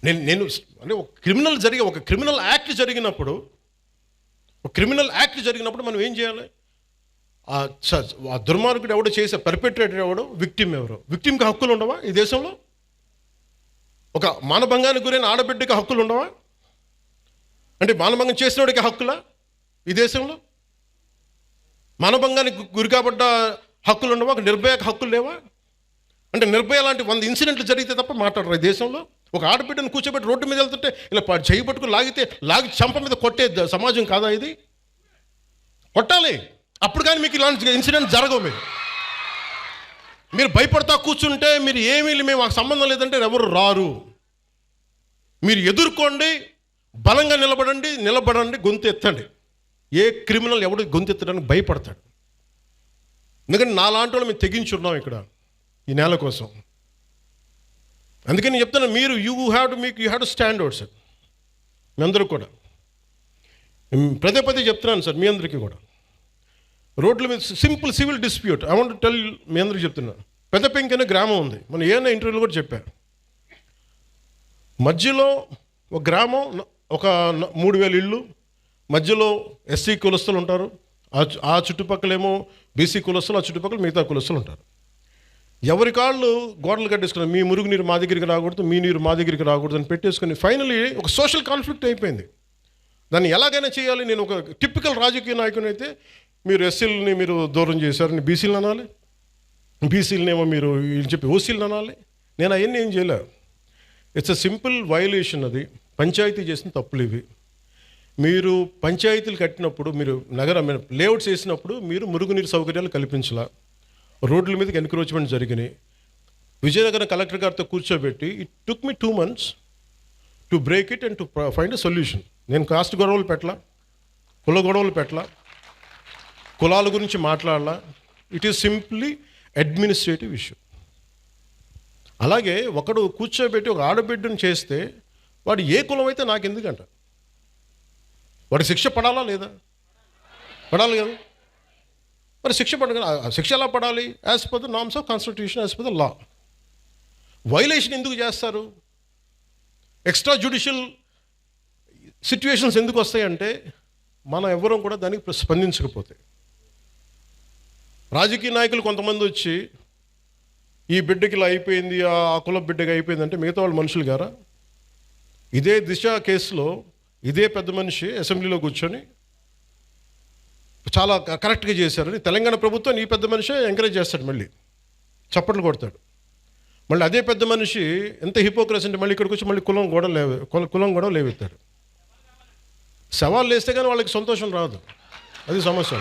నేను అంటే ఒక క్రిమినల్ యాక్ట్ జరిగినప్పుడు మనం ఏం చేయాలి? ఆ దుర్మార్గుడు ఎవడో చేసే పర్పెట్రేటర్ ఎవడో, విక్టిమ్ ఎవరో. విక్టిమ్కి హక్కులు ఉండవా ఈ దేశంలో? ఒక మానభంగానికి గురైన ఆడబిడ్డకి హక్కులు ఉండవా? అంటే మానభంగం చేసినోడికి హక్కులా ఈ దేశంలో? మానభంగానికి గురి కాబడ్డ హక్కులు ఉండవా? ఒక నిర్భయకు హక్కులు లేవా? అంటే నిర్భయ లాంటి 100 ఇన్సిడెంట్లు జరిగితే తప్ప మాట్లాడరు ఈ దేశంలో. ఒక ఆడబిడ్డను కూర్చోబెట్టి రోడ్డు మీద వెళ్తుంటే ఇలా చేయి పట్టుకుని లాగి చంప మీద కొట్టే సమాజం కాదా ఇది? కొట్టాలి. అప్పుడు కానీ మీకు ఇలాంటి ఇన్సిడెంట్ జరగవు. మీరు భయపడతా కూర్చుంటే మేము మాకు సంబంధం లేదంటే ఎవరు రారు. మీరు ఎదుర్కోండి, బలంగా నిలబడండి, గొంతు ఎత్తండి. ఏ క్రిమినల్ ఎవడు గొంతు ఎత్తడానికి భయపడతాడు? ఎందుకంటే నాలాంటి వాళ్ళు మేము తెగించున్నాం ఇక్కడ ఈ నేల కోసం. అందుకని నేను చెప్తాను, మీరు you have to stand out sir. మీ అందరూ కూడా పదే చెప్తున్నాను సార్, మీ అందరికీ కూడా. రోడ్ల మీద simple civil dispute I want tell, మీ అందరికీ చెప్తున్నాను. పెద్ద పెంకి అనే గ్రామం ఉంది, మన ఏమైనా ఇంటర్వ్యూలో కూడా చెప్పారు. మధ్యలో ఒక గ్రామం, ఒక 3000 ఇళ్ళు, మధ్యలో ఎస్సీ కులస్తులు ఉంటారు, ఆ చుట్టుపక్కలేమో బీసీ కులస్తులు, ఆ చుట్టుపక్కల మిగతా కులస్తులు ఉంటారు. ఎవరి కాళ్ళు గోడలు కట్టేసుకున్నారు. మీ మురుగు నీరు మా దగ్గరికి రాకూడదు, మీ నీరు మా దగ్గరికి రాకూడదు అని పెట్టేసుకుని ఫైనలీ ఒక సోషల్ కాన్ఫ్లిక్ట్ అయిపోయింది. దాన్ని ఎలాగైనా చేయాలి. నేను ఒక టిపికల్ రాజకీయ నాయకుని అయితే, మీరు ఎస్సీలని మీరు దూరం చేశారని బీసీలు అనాలి, బీసీలనేమో మీరు చెప్పి ఓసీలు అనాలి. నేను అవన్నీ ఏం చేయలే. It's a simple violation. అది పంచాయతీ చేసిన తప్పులు ఇవి. మీరు పంచాయతీలు కట్టినప్పుడు, మీరు లేఅవుట్స్ వేసినప్పుడు మీరు మురుగునీరు సౌకర్యాలు కల్పించాల. రోడ్ల మీదకి ఎన్క్రోచ్మెంట్ జరిగినాయి. విజయనగరం కలెక్టర్ గారితో కూర్చోబెట్టి it took me 2 months to break it and to find a solution. నేను కాస్ట్ గొడవలు పెట్టలా, కుల గొడవలు పెట్టలా, కులాల గురించి మాట్లాడాలా. It is simply administrative issue. అలాగే ఒకడు కూర్చోబెట్టి ఒక ఆడబిడ్డను చేస్తే వాడు ఏ కులం అయితే నాకెందుకంట? వాడి శిక్ష పడాలా లేదా? పడాలి కదా. మరి శిక్ష ఎలా పడాలి? As per the norms of constitution, as per the law. Violation ఎందుకు చేస్తారు? ఎక్స్ట్రా జ్యుడిషియల్ సిచ్యువేషన్స్ ఎందుకు వస్తాయంటే మనం ఎవ్వరం కూడా దానికి స్పందించకపోతే. రాజకీయ నాయకులు కొంతమంది వచ్చి ఈ బిడ్డకి ఇలా అయిపోయింది, ఆ కుల బిడ్డకి అయిపోయింది అంటే మిగతా వాళ్ళు మనుషులు గారా? ఇదే దిశ కేసులో ఇదే పెద్ద మనిషి అసెంబ్లీలో కూర్చొని చాలా కరెక్ట్గా చేశారని తెలంగాణ ప్రభుత్వం ఈ పెద్ద మనిషి ఎంకరేజ్ చేస్తాడు, మళ్ళీ చప్పట్లు కొడతాడు. మళ్ళీ అదే పెద్ద మనిషి ఎంత హిపోక్రసీ అంటే మళ్ళీ ఇక్కడికి వచ్చి మళ్ళీ కులం కూడా లేవెత్తాడు. సవాళ్ళు వేస్తే కానీ వాళ్ళకి సంతోషం రాదు, అది సమస్య.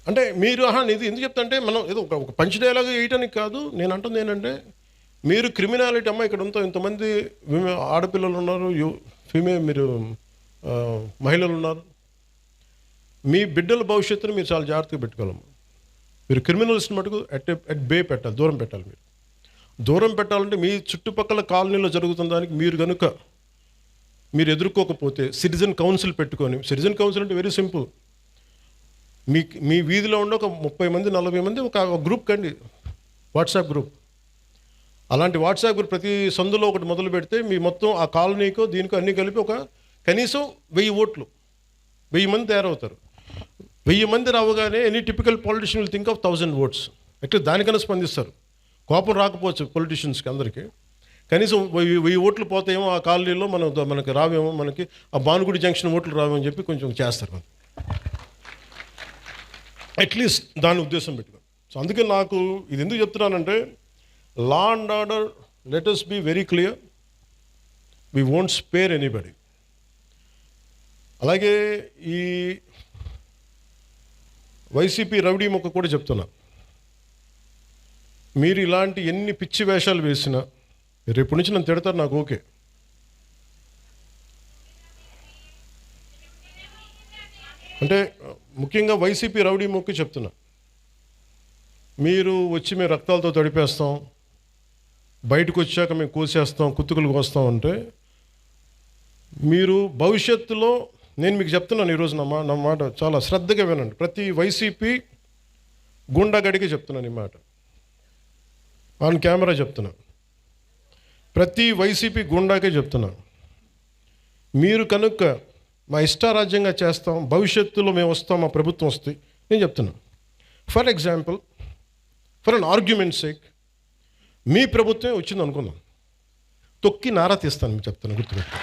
అంటే మీరు ఇది ఎందుకు చెప్తా అంటే, మనం ఏదో ఒక పంచ్ డైలాగ్ వేయటానికి కాదు. నేను అంటుంది ఏంటంటే, మీరు క్రిమినాలిటీ ఇక్కడ ఇంతమంది ఆడపిల్లలు ఉన్నారు, మీరు మహిళలు ఉన్నారు. మీ బిడ్డల భవిష్యత్తును మీరు చాలా జాగ్రత్తగా పెట్టుకోవాలమ్మా. మీరు క్రిమినల్స్ని మటుకు అట్ బే పెట్టాలి, దూరం పెట్టాలి. దూరం పెట్టాలంటే మీ చుట్టుపక్కల కాలనీలో జరుగుతున్న దానికి మీరు ఎదుర్కోకపోతే సిటిజన్ కౌన్సిల్ పెట్టుకొని. సిటిజన్ కౌన్సిల్ అంటే వెరీ సింపుల్. మీ వీధిలో ఉండే ఒక 30 మంది 40 మంది ఒక గ్రూప్ కండి, వాట్సాప్ గ్రూప్. అలాంటి వాట్సాప్ గ్రూప్ ప్రతి సందులో ఒకటి మొదలు పెడితే మీ మొత్తం ఆ కాలనీకో దీనికో అన్నీ కలిపి ఒక కనీసం 1000 ఓట్లు, 1000 మంది తయారవుతారు. 1000 మంది రావగానే any typical politician will think of 1000 votes. అట్లా దానికన్నా స్పందిస్తారు. కోపం రాకపోవచ్చు పొలిటీషియన్స్కి అందరికీ. కనీసం 1000 ఓట్లు పోతాయేమో ఆ కాలనీలో, మనకి రావేమో, మనకి ఆ భానుగుడి జంక్షన్ ఓట్లు రావేమో అని చెప్పి కొంచెం చేస్తారు. అట్లీస్ట్ దాని ఉద్దేశం పెట్టుకో. సో అందుకే నాకు ఇది ఎందుకు చెప్తున్నానంటే, law and order, let us be very clear, we won't spare anybody. అలాగే ఈ వైసీపీ రౌడీ మొక్క కూడా చెప్తున్నా, మీరు ఇలాంటి ఎన్ని పిచ్చి వేషాలు వేసినా రేపు నుంచి నన్ను తిడతారు, నాకు ఓకే. అంటే ముఖ్యంగా వైసీపీ రౌడీ మొక్కి చెప్తున్నా, మీరు వచ్చి మేము రక్తాలతో తడిపేస్తాం, బయటకు వచ్చాక మేము కోసేస్తాం, కుత్తుకులు కోస్తాం అంటే, మీరు భవిష్యత్తులో, నేను మీకు చెప్తున్నాను ఈరోజు నా మాట చాలా శ్రద్ధగా వినండి. ప్రతి వైసీపీ గుండాగడికి చెప్తున్నాను ఈ మాట, ఆన్ కెమెరా చెప్తున్నాను. ప్రతి వైసీపీ గుండాకే చెప్తున్నాను, మీరు కనుక మా ఇష్టారాజ్యంగా చేస్తాం, భవిష్యత్తులో మేము వస్తాం, మా ప్రభుత్వం వస్తే, నేను చెప్తున్నాను. For example, for an argument sake, మీ ప్రభుత్వమే వచ్చింది అనుకుందాం, తొక్కి నారా తీస్తాను. మీకు చెప్తాను, గుర్తుపెట్టు.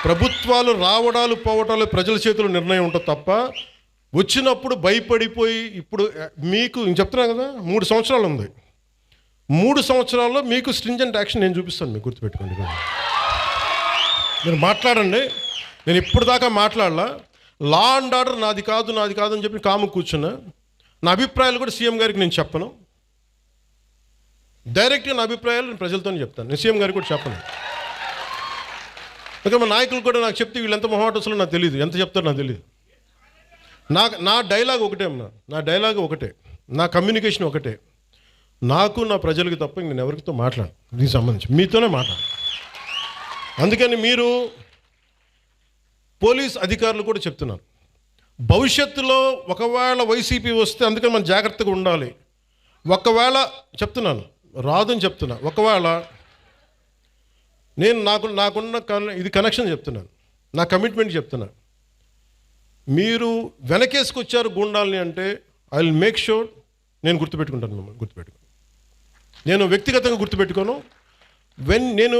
ప్రభుత్వాలు రావడాలు పోవటాలు ప్రజల చేతిలో నిర్ణయం ఉంటుంది తప్ప, వచ్చినప్పుడు భయపడిపోయి, ఇప్పుడు మీకు నేను చెప్తున్నా కదా, 3 సంవత్సరాలు ఉంది, 3 సంవత్సరాల్లో మీకు స్ట్రింజెంట్ యాక్షన్ నేను చూపిస్తాను. మీకు గుర్తుపెట్టుకోండి. మీరు మాట్లాడండి. నేను ఇప్పుడు దాకా మాట్లాడలా. లా అండ్ ఆర్డర్ నాది కాదు అని చెప్పి కాము కూర్చున్నా. నా అభిప్రాయాలు కూడా సీఎం గారికి నేను చెప్పను. డైరెక్ట్గా నా అభిప్రాయాలు నేను ప్రజలతోనే చెప్తాను. నేను సీఎం గారికి కూడా చెప్పను. ఇంకా మా నాయకులు కూడా నాకు చెప్తే వీళ్ళు ఎంత మొహాటసులో నాకు తెలియదు, ఎంత చెప్తారో నాకు తెలియదు. నా డైలాగ్ ఒకటే అమ్మా, నా డైలాగ్ ఒకటే, నా కమ్యూనికేషన్ ఒకటే. నాకు నా ప్రజలకి తప్ప నేను ఎవరితో మాట్లాడు, దీనికి సంబంధించి మీతోనే మాట్లాడు. అందుకని మీరు పోలీస్ అధికారులు కూడా చెప్తున్నారు, భవిష్యత్తులో ఒకవేళ వైసీపీ వస్తే అందుకని మనం జాగ్రత్తగా ఉండాలి. ఒకవేళ చెప్తున్నాను, రాదని చెప్తున్నా, ఒకవేళ నేను నాకున్న ఇది కనెక్షన్ చెప్తున్నాను, నా కమిట్మెంట్ చెప్తున్నాను. మీరు వెనకేసుకొచ్చారు గూండాల్ని అంటే ఐ విల్ మేక్ షూర్ నేను గుర్తుపెట్టుకుంటాను. మిమ్మల్ని గుర్తుపెట్టుకుని నేను వ్యక్తిగతంగా గుర్తుపెట్టుకోను. నేను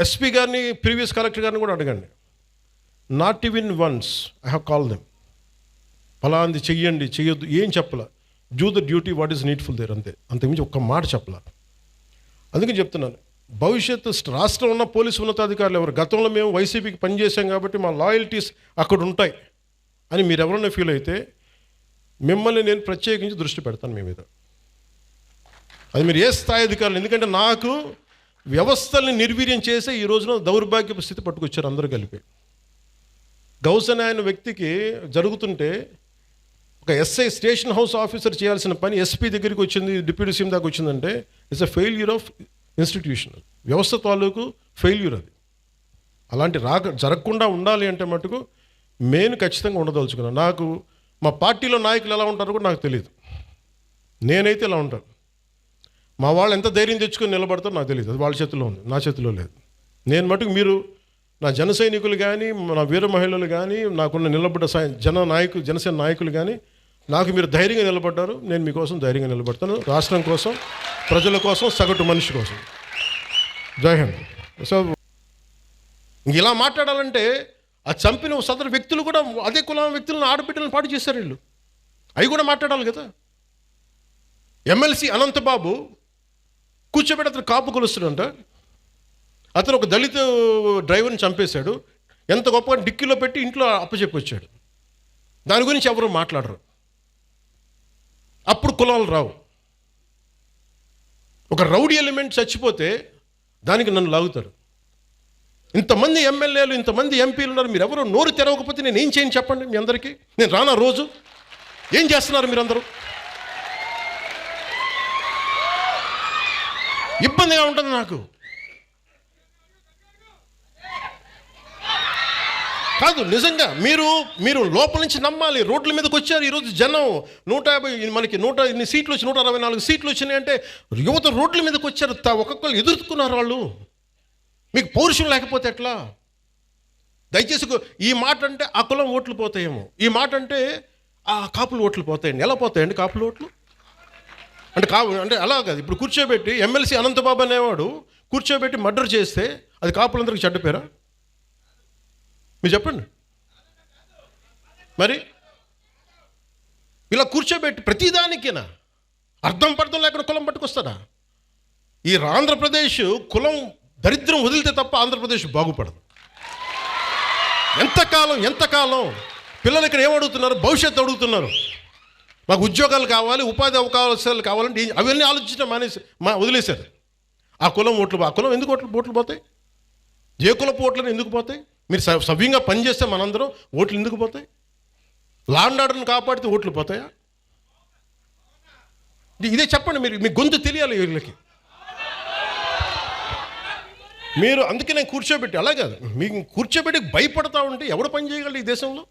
ఎస్పీ గారిని, ప్రీవియస్ కలెక్టర్ గారిని కూడా అడగండి. Not even once I have call them. ఫలాంది చెయ్యండి, చెయ్యొద్దు ఏం చెప్పాల. Do the duty what is needful there, అంతే. అంతకుమించి ఒక్క మాట చెప్పాల. అందుకని చెప్తున్నాను, భవిష్యత్తు రాష్ట్రంలో ఉన్న పోలీసు ఉన్నతాధికారులు ఎవరు, గతంలో మేము వైసీపీకి పనిచేసాం కాబట్టి మా లాయల్టీస్ అక్కడ ఉంటాయి అని మీరు ఎవరైనా ఫీల్ అయితే మిమ్మల్ని నేను ప్రత్యేకించి దృష్టి పెడతాను మీ మీద. అది మీరు ఏ స్థాయి అధికారులు. ఎందుకంటే నాకు వ్యవస్థల్ని నిర్వీర్యం చేసే ఈ రోజున దౌర్భాగ్యపు స్థితి పట్టుకొచ్చారు అందరూ కలిపి. గౌసన్ ఆయన వ్యక్తికి జరుగుతుంటే ఒక ఎస్ఐ, స్టేషన్ హౌస్ ఆఫీసర్ చేయాల్సిన పని ఎస్పీ దగ్గరికి వచ్చింది, డిప్యూటీ సీఎం దాకా వచ్చిందంటే it's a failure of institution. వ్యవస్థ తాలూకు ఫెయిల్యూర్ అది. అలాంటి జరగకుండా ఉండాలి అంటే మటుకు నేను ఖచ్చితంగా ఉండదలుచుకున్నాను. నాకు మా పార్టీలో నాయకులు ఎలా ఉంటారో కూడా నాకు తెలియదు. నేనైతే ఇలా ఉంటాను. మా వాళ్ళు ఎంత ధైర్యం తెచ్చుకొని నిలబడతారో నాకు తెలియదు. అది వాళ్ళ చేతిలో ఉంది, నా చేతిలో లేదు. నేను మటుకు మీరు నా జన సైనికులు కానీ, నా వీర మహిళలు కానీ, నాకున్న నిలబడ్డ జనసేన నాయకులు కానీ, నాకు మీరు ధైర్యంగా నిలబడ్డారు. నేను మీకోసం ధైర్యంగా నిలబడతాను, రాష్ట్రం కోసం, ప్రజల కోసం, సగటు మనిషి కోసం. జై హింద్. సో ఇలా మాట్లాడాలంటే ఆ చంపిన సదరు వ్యక్తులు కూడా అదే కులం వ్యక్తులను, ఆడబిడ్డలను పాటు చేశారు వీళ్ళు. అవి కూడా మాట్లాడాలి కదా. ఎమ్మెల్సీ అనంతబాబు కూర్చోబెట్టి అతను కాపు కొలుస్తాడంట. అతను ఒక దళిత డ్రైవర్ని చంపేశాడు. ఎంత గొప్పగా డిక్కీలో పెట్టి ఇంట్లో అప్పచెప్పొచ్చాడు. దాని గురించి ఎవరు మాట్లాడరు. అప్పుడు కులాలు రావు. ఒక రౌడీ ఎలిమెంట్ చచ్చిపోతే దానికి నన్ను లాగుతారు. ఇంతమంది ఎమ్మెల్యేలు, ఇంతమంది ఎంపీలు ఉన్నారు, మీరు ఎవరు నోరు తెరవకపోతే నేను ఏం చేయను చెప్పండి మీ అందరికీ. నేను రానా రోజు? ఏం చేస్తున్నారు మీరందరూ? ఇబ్బందిగా ఉంటుంది నాకు. కాదు, నిజంగా మీరు లోపల నుంచి నమ్మాలి. రోడ్ల మీదకి వచ్చారు ఈరోజు జనం. 150 మనకి 100 సీట్లు వచ్చి 164 సీట్లు వచ్చినాయి అంటే యువత రోడ్ల మీదకి వచ్చారు. ఒక్కొక్కరు ఎదుర్కొన్నారు వాళ్ళు. మీకు పౌరుషం లేకపోతే ఎట్లా? దయచేసి ఈ మాట అంటే ఆ కులం ఓట్లు పోతాయేమో, ఈ మాట అంటే ఆ కాపులు ఓట్లు పోతాయండి. ఎలా పోతాయండి కాపులు ఓట్లు? అంటే అలా కాదు. ఇప్పుడు కూర్చోబెట్టి ఎమ్మెల్సీ అనంతబాబు అనేవాడు కూర్చోబెట్టి మర్డర్ చేస్తే అది కాపులందరికీ చెడ్డ పేరా? మీరు చెప్పండి. మరి ఇలా కూర్చోబెట్టి ప్రతిదానికేనా అర్థం పర్థం లేకుండా కులం పట్టుకొస్తాడా? ఈ ఆంధ్రప్రదేశ్ కులం దరిద్రం వదిలితే తప్ప ఆంధ్రప్రదేశ్ బాగుపడదు. ఎంతకాలం పిల్లలు ఇక్కడ ఏమడుగుతున్నారు? భవిష్యత్తు అడుగుతున్నారు. మాకు ఉద్యోగాలు కావాలి, ఉపాధి అవకాశాలు కావాలంటే అవన్నీ ఆలోచించడం వదిలేశారు. ఆ కులం ఎందుకు ఓట్లు పోతాయి? ఏ కులపు ఓట్లను ఎందుకు పోతాయి? మీరు సవ్యంగా పనిచేస్తే మనందరం ఓట్లు ఎందుకు పోతాయి? లా అండ్ ఆర్డర్ని కాపాడితే ఓట్లు పోతాయా? ఇదే చెప్పండి. మీ గొంతు తెలియాలి వీళ్ళకి. మీరు అందుకే నేను కూర్చోబెట్టి, అలా కాదు, మీకు కూర్చోబెట్టి భయపడతా ఉంటే ఎవడు పని చేయగలడు ఈ దేశంలో?